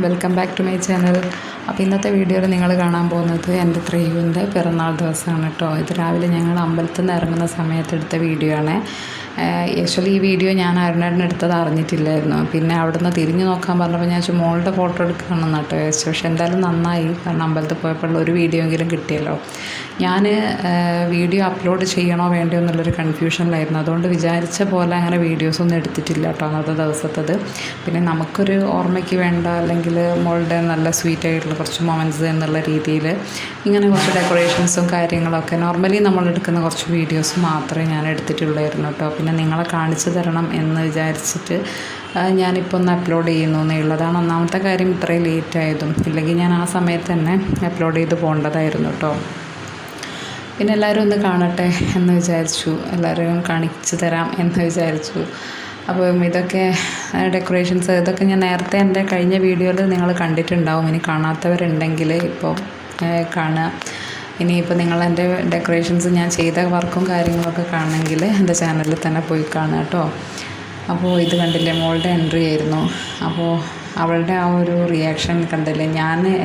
Welcome back to my channel. അപ്പോൾ ഇന്നത്തെ വീഡിയോയിൽ നിങ്ങൾ കാണാൻ പോകുന്നത് എൻ്റെ ത്രയൂവിൻ്റെ പിറന്നാൾ ദിവസമാണ് കേട്ടോ. ഇത് രാവിലെ ഞങ്ങൾ അമ്പലത്തിൽ നിന്ന് ഇറങ്ങുന്ന സമയത്ത് എടുത്ത വീഡിയോ ആണ്. ആക്ച്വലി ഈ വീഡിയോ ഞാൻ അരുണേട്ടന് എടുത്തത് അറിഞ്ഞിട്ടില്ലായിരുന്നു. പിന്നെ അവിടെ നിന്ന് തിരിഞ്ഞു നോക്കാൻ പറഞ്ഞപ്പോൾ ഞാൻ മോളുടെ ഫോട്ടോ എടുക്കണം കേട്ടോ വിചാരിച്ചു. പക്ഷെ എന്തായാലും നന്നായി, കാരണം അമ്പലത്തിൽ പോയപ്പോൾ ഒരു വീഡിയോ എങ്കിലും കിട്ടിയല്ലോ. ഞാൻ വീഡിയോ അപ്ലോഡ് ചെയ്യണോ വേണ്ടയോ എന്നുള്ളൊരു കൺഫ്യൂഷനിലായിരുന്നു. അതുകൊണ്ട് വിചാരിച്ച പോലെ അങ്ങനെ വീഡിയോസൊന്നും എടുത്തിട്ടില്ല കേട്ടോ അന്നത്തെ ദിവസത്തത്. പിന്നെ നമുക്കൊരു ഓർമ്മയ്ക്ക് വേണ്ട, അല്ലെങ്കിൽ മോളുടെ നല്ല സ്വീറ്റ് ആയിട്ടുള്ള കുറച്ച് മൊമെൻറ്റ്സ് എന്നുള്ള രീതിയിൽ ഇങ്ങനെ കുറച്ച് ഡെക്കറേഷൻസും കാര്യങ്ങളൊക്കെ നോർമലി നമ്മൾ എടുക്കുന്ന കുറച്ച് വീഡിയോസ് മാത്രമേ ഞാൻ എടുത്തിട്ടുള്ളായിരുന്നു കേട്ടോ. പിന്നെ നിങ്ങളെ കാണിച്ചു തരണം എന്ന് വിചാരിച്ചിട്ട് ഞാനിപ്പോൾ ഒന്ന് അപ്ലോഡ് ചെയ്യുന്നു എന്നുള്ളതാണ് ഒന്നാമത്തെ കാര്യം. ഇത്രയും ലേറ്റ് ആയതും, ഇല്ലെങ്കിൽ ഞാൻ ആ സമയത്ത് തന്നെ അപ്ലോഡ് ചെയ്ത് പോകേണ്ടതായിരുന്നു കേട്ടോ. പിന്നെ എല്ലാവരും ഒന്ന് കാണട്ടെ എന്ന് വിചാരിച്ചു, എല്ലാവരും കാണിച്ചു തരാം എന്ന് വിചാരിച്ചു. അപ്പം ഇതൊക്കെ ഡെക്കറേഷൻസ് ഇതൊക്കെ ഞാൻ നേരത്തെ എൻ്റെ കഴിഞ്ഞ വീഡിയോയിൽ നിങ്ങൾ കണ്ടിട്ടുണ്ടാവും. ഇനി കാണാത്തവരുണ്ടെങ്കിൽ ഇപ്പോൾ കാണുക. ഇനിയിപ്പോൾ നിങ്ങൾ എൻ്റെ ഡെക്കറേഷൻസ് ഞാൻ ചെയ്ത വർക്കും കാര്യങ്ങളൊക്കെ കാണണമെങ്കിൽ എൻ്റെ ചാനലിൽ തന്നെ പോയി കാണുക കേട്ടോ. അപ്പോൾ ഇത് കണ്ടില്ലേ, മോളുടെ എൻട്രി ആയിരുന്നു. അപ്പോൾ അവളുടെ ആ ഒരു റിയാക്ഷൻ കണ്ടില്ലേ,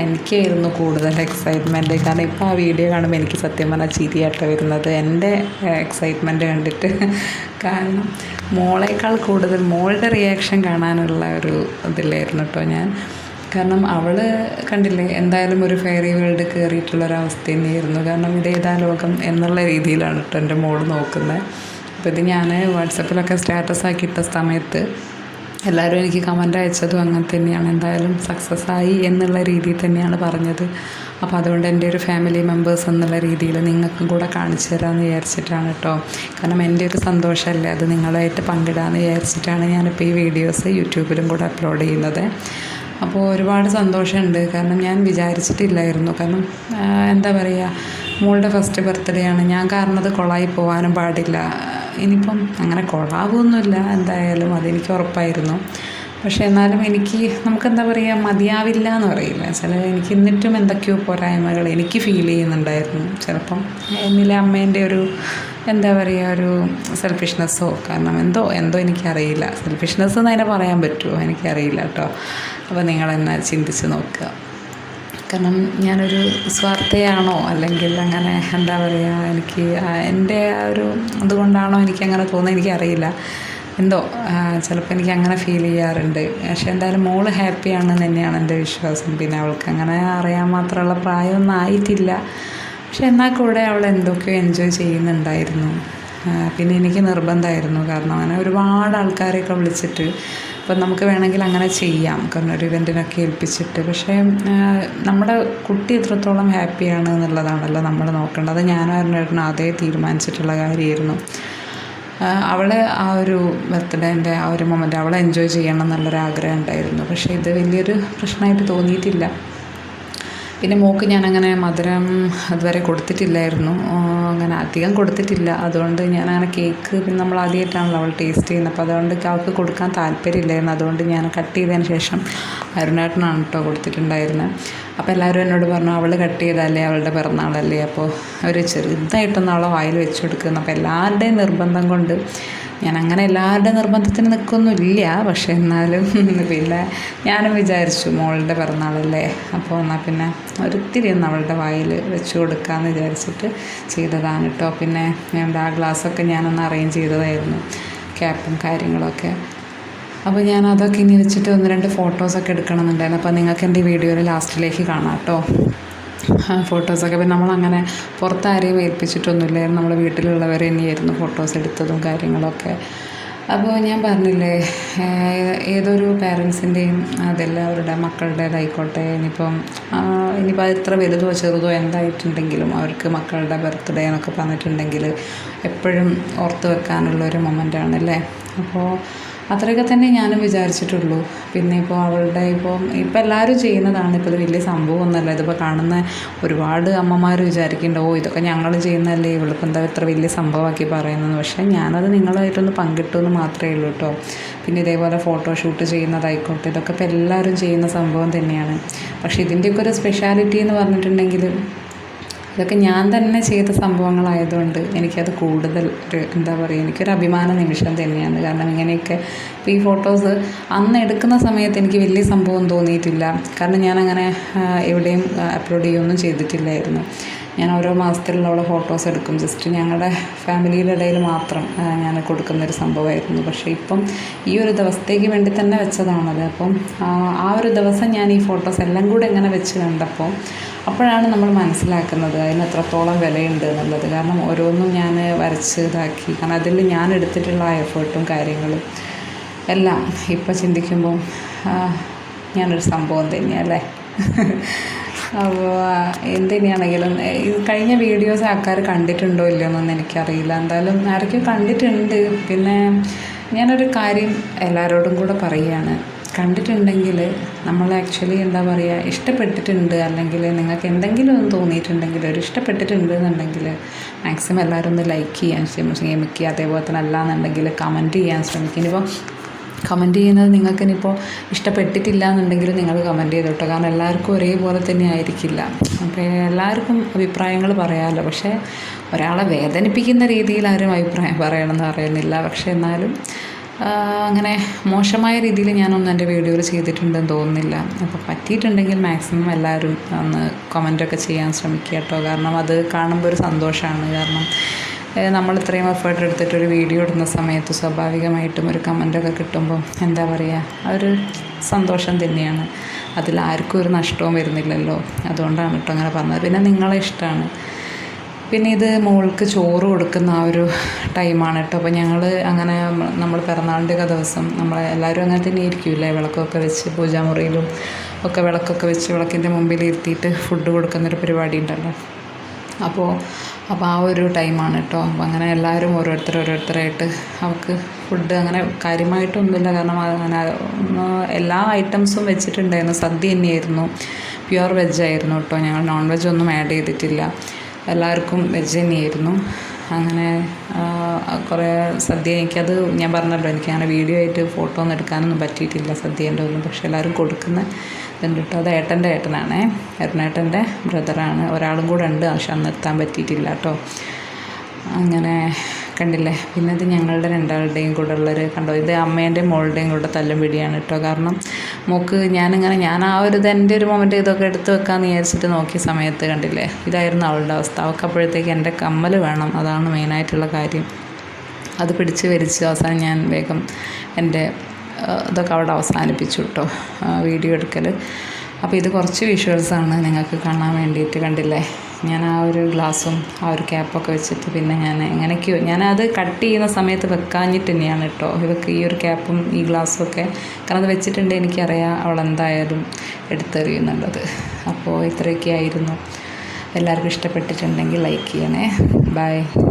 എനിക്കായിരുന്നു കൂടുതൽ എക്സൈറ്റ്മെൻറ്റ്. കാരണം ഇപ്പോൾ ആ വീഡിയോ കാണുമ്പോൾ എനിക്ക് സത്യം പറഞ്ഞാൽ ചിരിയാട്ടോ വരുന്നത്, എൻ്റെ എക്സൈറ്റ്മെൻറ്റ് കണ്ടിട്ട്. കാരണം മോളേക്കാൾ കൂടുതൽ മോളുടെ റിയാക്ഷൻ കാണാനുള്ള ഒരു ഇതിലായിരുന്നു കേട്ടോ ഞാൻ. കാരണം അവൾ കണ്ടില്ലേ, എന്തായാലും ഒരു ഫെയറി വേൾഡ് കയറിയിട്ടുള്ളൊരവസ്ഥ തന്നെയായിരുന്നു. കാരണം ഇതേതാ ലോകം എന്നുള്ള രീതിയിലാണ് കേട്ടോ എൻ്റെ മോള് നോക്കുന്നത്. അപ്പോൾ ഇത് ഞാൻ വാട്സപ്പിലൊക്കെ സ്റ്റാറ്റസ് ആക്കിയിട്ട സമയത്ത് എല്ലാവരും എനിക്ക് കമൻ്റ് അയച്ചതും അങ്ങനെ തന്നെയാണ്. എന്തായാലും സക്സസ് ആയി എന്നുള്ള രീതിയിൽ തന്നെയാണ് പറഞ്ഞത്. അപ്പോൾ അതുകൊണ്ട് എൻ്റെ ഒരു ഫാമിലി മെമ്പേഴ്സ് എന്നുള്ള രീതിയിൽ നിങ്ങൾക്കും കൂടെ കാണിച്ചു തരാമെന്ന് വിചാരിച്ചിട്ടാണ് കേട്ടോ. കാരണം എൻ്റെ ഒരു സന്തോഷമല്ലേ അത് നിങ്ങളുമായിട്ട് പങ്കിടാമെന്ന് വിചാരിച്ചിട്ടാണ് ഞാനിപ്പോൾ ഈ വീഡിയോസ് യൂട്യൂബിലും കൂടെ അപ്ലോഡ് ചെയ്യുന്നത്. അപ്പോൾ ഒരുപാട് സന്തോഷമുണ്ട്. കാരണം ഞാൻ വിചാരിച്ചിട്ടില്ലായിരുന്നു. കാരണം എന്താ പറയുക, മോളുടെ ഫസ്റ്റ് ബർത്ത്ഡേ ആണ്. ഞാൻ കാരണം അത് കൊളായി പോകാനും പാടില്ല. ഇനിയിപ്പം അങ്ങനെ കൊളാവൊന്നുമില്ല, എന്തായാലും അതെനിക്ക് ഉറപ്പായിരുന്നു. പക്ഷേ എന്നാലും നമുക്കെന്താ പറയുക, മതിയാവില്ല എന്ന് പറയില്ല എനിക്ക് എന്നിട്ടും എന്തൊക്കെയോ പോരായ്മകൾ എനിക്ക് ഫീൽ ചെയ്യുന്നുണ്ടായിരുന്നു. ചിലപ്പം എന്നിലെ അമ്മേൻ്റെ ഒരു എന്താ പറയുക, ഒരു സെൽഫിഷ്നെസ്സോ, കാരണം എന്തോ എനിക്കറിയില്ല. സെൽഫിഷ്നെസ് എന്ന് അതിനെ പറയാൻ പറ്റുമോ എനിക്കറിയില്ല കേട്ടോ. അപ്പോൾ നിങ്ങളെന്നെ ചിന്തിച്ച് നോക്കുക. കാരണം ഞാനൊരു സ്വാർത്ഥയാണോ, അല്ലെങ്കിൽ അങ്ങനെ എന്താ പറയുക, എനിക്ക് എൻ്റെ ആ ഒരു അതുകൊണ്ടാണോ എനിക്കങ്ങനെ തോന്നുന്നത് എനിക്കറിയില്ല. എന്തോ ചിലപ്പോൾ എനിക്ക് അങ്ങനെ ഫീൽ ചെയ്യാറുണ്ട്. പക്ഷേ എന്തായാലും മോള് ഹാപ്പിയാണെന്ന് തന്നെയാണ് എൻ്റെ വിശ്വാസം. പിന്നെ അവൾക്ക് അങ്ങനെ അറിയാൻ മാത്രമുള്ള പ്രായമൊന്നും ആയിട്ടില്ല. പക്ഷെ എന്നാൽ കൂടെ അവൾ എന്തൊക്കെയോ എൻജോയ് ചെയ്യുന്നുണ്ടായിരുന്നു. പിന്നെ എനിക്ക് നിർബന്ധമായിരുന്നു, കാരണം അങ്ങനെ ഒരുപാട് ആൾക്കാരെയൊക്കെ വിളിച്ചിട്ട് ഇപ്പം നമുക്ക് വേണമെങ്കിൽ അങ്ങനെ ചെയ്യാം, കാരണം ഒരു ഇവൻറ്റിനൊക്കെ ഏൽപ്പിച്ചിട്ട്. പക്ഷേ നമ്മുടെ കുട്ടി എത്രത്തോളം ഹാപ്പിയാണ് എന്നുള്ളതാണല്ലോ നമ്മൾ നോക്കേണ്ടത്. ഞാനും അരുണേട്ടനും അതേ തീരുമാനിച്ചിട്ടുള്ള കാര്യമായിരുന്നു. അവളെ ആ ഒരു ബർത്ത്ഡേൻ്റെ ആ ഒരു മൊമെൻ്റ് അവളെ എൻജോയ് ചെയ്യണം എന്നുള്ളൊരാഗ്രഹം ഉണ്ടായിരുന്നു. പക്ഷേ ഇത് വലിയൊരു പ്രശ്നമായിട്ട് തോന്നിയിട്ടില്ല. പിന്നെ മോൾക്ക് ഞാനങ്ങനെ മധുരം അതുവരെ കൊടുത്തിട്ടില്ലായിരുന്നു, അങ്ങനെ അധികം കൊടുത്തിട്ടില്ല. അതുകൊണ്ട് ഞാനങ്ങനെ കേക്ക് പിന്നെ നമ്മൾ ആദ്യമായിട്ടാണല്ലോ അവൾ ടേസ്റ്റ് ചെയ്യുന്നത്. അപ്പോൾ അതുകൊണ്ട് അവൾക്ക് കൊടുക്കാൻ താല്പര്യമില്ലായിരുന്നു. അതുകൊണ്ട് ഞാൻ കട്ട് ചെയ്തതിന് ശേഷം അരുണേട്ടനാണ് കേട്ടോ കൊടുത്തിട്ടുണ്ടായിരുന്നത്. അപ്പോൾ എല്ലാവരും എന്നോട് പറഞ്ഞു, അവൾ കട്ട് ചെയ്തല്ലേ, അവളുടെ പിറന്നാളല്ലേ, അപ്പോൾ ഒരു ചെറുതായിട്ടൊന്ന് അവളെ വായിൽ വെച്ച് കൊടുക്കുന്നു. അപ്പോൾ എല്ലാവരുടെയും നിർബന്ധം കൊണ്ട് ഞാനങ്ങനെ എല്ലാവരുടെ നിർബന്ധത്തിന് നിൽക്കൊന്നുമില്ല. പക്ഷേ എന്നാലും പിന്നെ ഞാനും വിചാരിച്ചു മോളുടെ പിറന്നാളല്ലേ, അപ്പോൾ എന്നാൽ പിന്നെ ഒരിത്തിരി ഒന്ന് അവളുടെ വായിൽ വെച്ച് കൊടുക്കാമെന്ന് വിചാരിച്ചിട്ട് ചെയ്തതാണ് കേട്ടോ. പിന്നെ ഞങ്ങളുടെ ആ ഗ്ലാസ്സൊക്കെ ഞാനൊന്ന് അറേഞ്ച് ചെയ്തതായിരുന്നു, ക്യാപ്പും കാര്യങ്ങളൊക്കെ. അപ്പോൾ ഞാൻ അതൊക്കെ ഇനി വെച്ചിട്ട് 1-2 ഫോട്ടോസൊക്കെ എടുക്കണമെന്നുണ്ടായിരുന്നു. അപ്പോൾ നിങ്ങൾക്ക് എൻ്റെ വീഡിയോയിൽ ലാസ്റ്റിലേക്ക് കാണാം കേട്ടോ ഫോട്ടോസൊക്കെ. പിന്നെ നമ്മളങ്ങനെ പുറത്താരെയും ഏൽപ്പിച്ചിട്ടൊന്നുമില്ലായിരുന്നു, നമ്മൾ വീട്ടിലുള്ളവർ തന്നെയായിരുന്നു ഫോട്ടോസ് എടുത്തതും കാര്യങ്ങളൊക്കെ. അപ്പോൾ ഞാൻ പറഞ്ഞില്ലേ, ഏതൊരു പാരൻസിൻ്റെയും അതെല്ലാവരുടെ മക്കളുടേതായിക്കോട്ടെ, ഇനിയിപ്പോൾ അത് എത്ര വലുതോ ചെറുതോ എന്തായിട്ടുണ്ടെങ്കിലും അവർക്ക് മക്കളുടെ ബർത്ത്ഡേ എന്നൊക്കെ പറഞ്ഞിട്ടുണ്ടെങ്കിൽ എപ്പോഴും ഓർത്ത് വെക്കാനുള്ളൊരു മൊമെൻ്റാണല്ലേ. അപ്പോൾ അത്രയൊക്കെ തന്നെ ഞാനും വിചാരിച്ചിട്ടുള്ളൂ. പിന്നെ ഇപ്പം എല്ലാവരും ചെയ്യുന്നതാണ്. ഇപ്പോൾ ഇത് വലിയ സംഭവമൊന്നുമല്ല. ഇതിപ്പോൾ കാണുന്ന ഒരുപാട് അമ്മമാർ വിചാരിക്കുന്നുണ്ട്, ഇതൊക്കെ ഞങ്ങൾ ചെയ്യുന്നതല്ലേ, ഇവളിപ്പോൾ എന്താ ഇത്ര വലിയ സംഭവമാക്കി പറയുന്നത്. പക്ഷേ ഞാനത് നിങ്ങളായിട്ടൊന്ന് പങ്കിട്ടു എന്ന് മാത്രമേ ഉള്ളൂ കേട്ടോ. പിന്നെ ഇതേപോലെ ഫോട്ടോഷൂട്ട് ചെയ്യുന്നതായിക്കോട്ടെ, ഇതൊക്കെ ഇപ്പോൾ എല്ലാവരും ചെയ്യുന്ന സംഭവം തന്നെയാണ്. പക്ഷേ ഇതിൻ്റെയൊക്കെ ഒരു സ്പെഷ്യാലിറ്റി എന്ന് പറഞ്ഞിട്ടുണ്ടെങ്കിൽ ഇതൊക്കെ ഞാൻ തന്നെ ചെയ്ത സംഭവങ്ങളായതുകൊണ്ട് എനിക്കത് കൂടുതൽ ഒരു എന്താ പറയുക, എനിക്കൊരു അഭിമാന നിമിഷം തന്നെയാണ്. കാരണം ഇങ്ങനെയൊക്കെ ഇപ്പോൾ ഈ ഫോട്ടോസ് അന്ന് എടുക്കുന്ന സമയത്ത് എനിക്ക് വലിയ സംഭവം തോന്നിയിട്ടില്ല. കാരണം ഞാനങ്ങനെ എവിടെയും അപ്ലോഡ് ചെയ്യുകയൊന്നും ചെയ്തിട്ടില്ലായിരുന്നു. ഞാൻ ഓരോ മാസത്തിലുള്ള ഫോട്ടോസ് എടുക്കും, ജസ്റ്റ് ഞങ്ങളുടെ ഫാമിലിയുടെ ഇടയിൽ മാത്രം ഞാൻ കൊടുക്കുന്നൊരു സംഭവമായിരുന്നു. പക്ഷേ ഇപ്പം ഈ ഒരു ദിവസത്തേക്ക് വേണ്ടി തന്നെ വെച്ചതാണത്. അപ്പം ആ ഒരു ദിവസം ഞാൻ ഈ ഫോട്ടോസ് എല്ലാം കൂടെ ഇങ്ങനെ വെച്ച് കണ്ടപ്പോൾ അപ്പോഴാണ് നമ്മൾ മനസ്സിലാക്കുന്നത് അതിന് എത്രത്തോളം വിലയുണ്ട് എന്നുള്ളത്. കാരണം ഓരോന്നും ഞാൻ വരച്ച് ഇതാക്കി, കാരണം അതിൽ ഞാൻ എടുത്തിട്ടുള്ള ആ എഫേർട്ടും കാര്യങ്ങളും എല്ലാം ഇപ്പോൾ ചിന്തിക്കുമ്പോൾ ഞാനൊരു സംഭവം തന്നെയല്ലേ. അപ്പോൾ എന്തുതന്നെയാണെങ്കിലും കഴിഞ്ഞ വീഡിയോസ് ആൾക്കാർ കണ്ടിട്ടുണ്ടോ ഇല്ലയോ എന്നൊന്നും എനിക്കറിയില്ല. എന്തായാലും ആരൊക്കെയോ കണ്ടിട്ടുണ്ട്. പിന്നെ ഞാനൊരു കാര്യം എല്ലാവരോടും കൂടെ പറയുകയാണ്, കണ്ടിട്ടുണ്ടെങ്കിൽ നമ്മൾ ആക്ച്വലി എന്താ പറയുക, ഇഷ്ടപ്പെട്ടിട്ടുണ്ട് അല്ലെങ്കിൽ നിങ്ങൾക്ക് എന്തെങ്കിലും ഒന്ന് തോന്നിയിട്ടുണ്ടെങ്കിൽ, ഒരു ഇഷ്ടപ്പെട്ടിട്ടുണ്ട് എന്നുണ്ടെങ്കിൽ മാക്സിമം എല്ലാവരും ഒന്ന് ലൈക്ക് ചെയ്യാൻ ശ്രമിക്കുക. അതേപോലെ തന്നെ അല്ലാന്നുണ്ടെങ്കിൽ കമൻറ്റ് ചെയ്യാൻ ശ്രമിക്കുക. ഇനിയിപ്പോൾ കമൻറ്റ് ചെയ്യുന്നത് നിങ്ങൾക്ക് ഇനിയിപ്പോൾ ഇഷ്ടപ്പെട്ടിട്ടില്ല എന്നുണ്ടെങ്കിൽ നിങ്ങൾ കമൻറ്റ് ചെയ്തോട്ടോ. കാരണം എല്ലാവർക്കും ഒരേപോലെ തന്നെ ആയിരിക്കില്ല. അപ്പോൾ എല്ലാവർക്കും അഭിപ്രായങ്ങൾ പറയാമല്ലോ. പക്ഷേ ഒരാളെ വേദനിപ്പിക്കുന്ന രീതിയിൽ ആരും അഭിപ്രായം പറയണമെന്ന് പറയുന്നില്ല. പക്ഷേ എന്നാലും അങ്ങനെ മോശമായ രീതിയിൽ ഞാനൊന്നും എൻ്റെ വീഡിയോയിൽ ചെയ്തിട്ടുണ്ടെന്ന് തോന്നുന്നില്ല. അപ്പോൾ പറ്റിയിട്ടുണ്ടെങ്കിൽ മാക്സിമം എല്ലാവരും ഒന്ന് കമൻറ്റൊക്കെ ചെയ്യാൻ ശ്രമിക്കുക കേട്ടോ. കാരണം അത് കാണുമ്പോൾ ഒരു സന്തോഷമാണ്. കാരണം നമ്മൾ ഇത്രയും എഫേർട്ട് എടുത്തിട്ടൊരു വീഡിയോ ഇടുന്ന സമയത്ത് സ്വാഭാവികമായിട്ടും ഒരു കമൻറ്റൊക്കെ കിട്ടുമ്പോൾ എന്താ പറയുക, അതൊരു സന്തോഷം തന്നെയാണ്. അതിലാർക്കും ഒരു നഷ്ടവും വരുന്നില്ലല്ലോ. അതുകൊണ്ടാണ് കേട്ടോ അങ്ങനെ പറഞ്ഞത്. പിന്നെ നിങ്ങളെ ഇഷ്ടമാണ്. പിന്നെ ഇത് മോൾക്ക് ചോറ് കൊടുക്കുന്ന ആ ഒരു ടൈമാണ് കേട്ടോ. അപ്പോൾ ഞങ്ങൾ അങ്ങനെ നമ്മൾ പിറന്നാളിൻ്റെ ദിവസം എല്ലാവരും അങ്ങനെ തന്നെ ഇരിക്കില്ലേ, വിളക്കൊക്കെ വെച്ച് പൂജാമുറിയിലും ഒക്കെ വിളക്കൊക്കെ വെച്ച് വിളക്കിൻ്റെ മുമ്പിൽ ഇരുത്തിയിട്ട് ഫുഡ് കൊടുക്കുന്നൊരു പരിപാടി ഉണ്ടല്ലോ. അപ്പോൾ ആ ഒരു ടൈമാണ് കേട്ടോ. അപ്പോൾ അങ്ങനെ എല്ലാവരും ഓരോരുത്തരായിട്ട് അവർക്ക് ഫുഡ് അങ്ങനെ കാര്യമായിട്ടൊന്നുമില്ല. കാരണം അങ്ങനെ എല്ലാ ഐറ്റംസും വെച്ചിട്ടുണ്ടായിരുന്നു. സദ്യ തന്നെയായിരുന്നു, പ്യുവർ വെജായിരുന്നു കേട്ടോ. ഞങ്ങൾ നോൺ വെജ് ഒന്നും ആഡ് ചെയ്തിട്ടില്ല. എല്ലാവർക്കും വെജ് തന്നെയായിരുന്നു. അങ്ങനെ കുറേ സദ്യ, എനിക്കത് ഞാൻ പറഞ്ഞല്ലോ, എനിക്കങ്ങനെ വീഡിയോ ആയിട്ട് ഫോട്ടോ ഒന്നും എടുക്കാനൊന്നും പറ്റിയിട്ടില്ല സദ്യേൻ്റെ ഒന്നും. പക്ഷേ എല്ലാവരും കൊടുക്കുന്ന ഇതുണ്ട് കേട്ടോ. അത് ഏട്ടനാണേ, ഏട്ടൻ്റെ ബ്രദറാണ്. ഒരാളും കൂടെ ഉണ്ട്, പക്ഷെ അന്ന് എത്താൻ പറ്റിയിട്ടില്ല കേട്ടോ. അങ്ങനെ കണ്ടില്ലേ. പിന്നെ ഇത് ഞങ്ങളുടെ രണ്ടാളുടെയും കൂടെ ഉള്ളൊരു കണ്ടോ, ഇത് അമ്മേൻ്റെയും മോളുടെയും കൂടെ തല്ലും പിടിയാണ് കേട്ടോ. കാരണം മോൾക്ക് ഞാൻ ആ ഒരു എൻ്റെ ഒരു മൊമെൻ്റ് ഇതൊക്കെ എടുത്ത് വെക്കാമെന്ന് വിചാരിച്ചിട്ട് നോക്കിയ സമയത്ത് കണ്ടില്ലേ, ഇതായിരുന്നു അവളുടെ അവസ്ഥ. അവൾക്ക് അപ്പോഴത്തേക്ക് എൻ്റെ കമ്മൽ വേണം, അതാണ് മെയിനായിട്ടുള്ള കാര്യം. അത് പിടിച്ച് വലിച്ച് അവസാനം ഞാൻ വേഗം എൻ്റെ ഇതൊക്കെ അവിടെ അവസാനിപ്പിച്ചു കേട്ടോ, വീഡിയോ എടുക്കൽ. അപ്പോൾ ഇത് കുറച്ച് വിഷ്വൽസാണ് നിങ്ങൾക്ക് കാണാൻ വേണ്ടിയിട്ട്. കണ്ടില്ലേ, ഞാൻ ആ ഒരു ഗ്ലാസും ആ ഒരു ക്യാപ്പൊക്കെ വെച്ചിട്ട് പിന്നെ എങ്ങനെയൊക്കെയോ ഞാനത് കട്ട് ചെയ്യുന്ന സമയത്ത് വെക്കാഞ്ഞിട്ട് തന്നെയാണ് കേട്ടോ ഇതൊക്കെ, ഈ ഒരു ക്യാപ്പും ഈ ഗ്ലാസ്സും ഒക്കെ. കാരണം അത് വെച്ചിട്ടുണ്ട് എനിക്കറിയാം അവളെന്തായാലും എടുത്തെറിയുന്നുള്ളത്. അപ്പോൾ ഇത്രയൊക്കെ ആയിരുന്നു. എല്ലാവർക്കും ഇഷ്ടപ്പെട്ടിട്ടുണ്ടെങ്കിൽ ലൈക്ക് ചെയ്യണേ. ബൈ.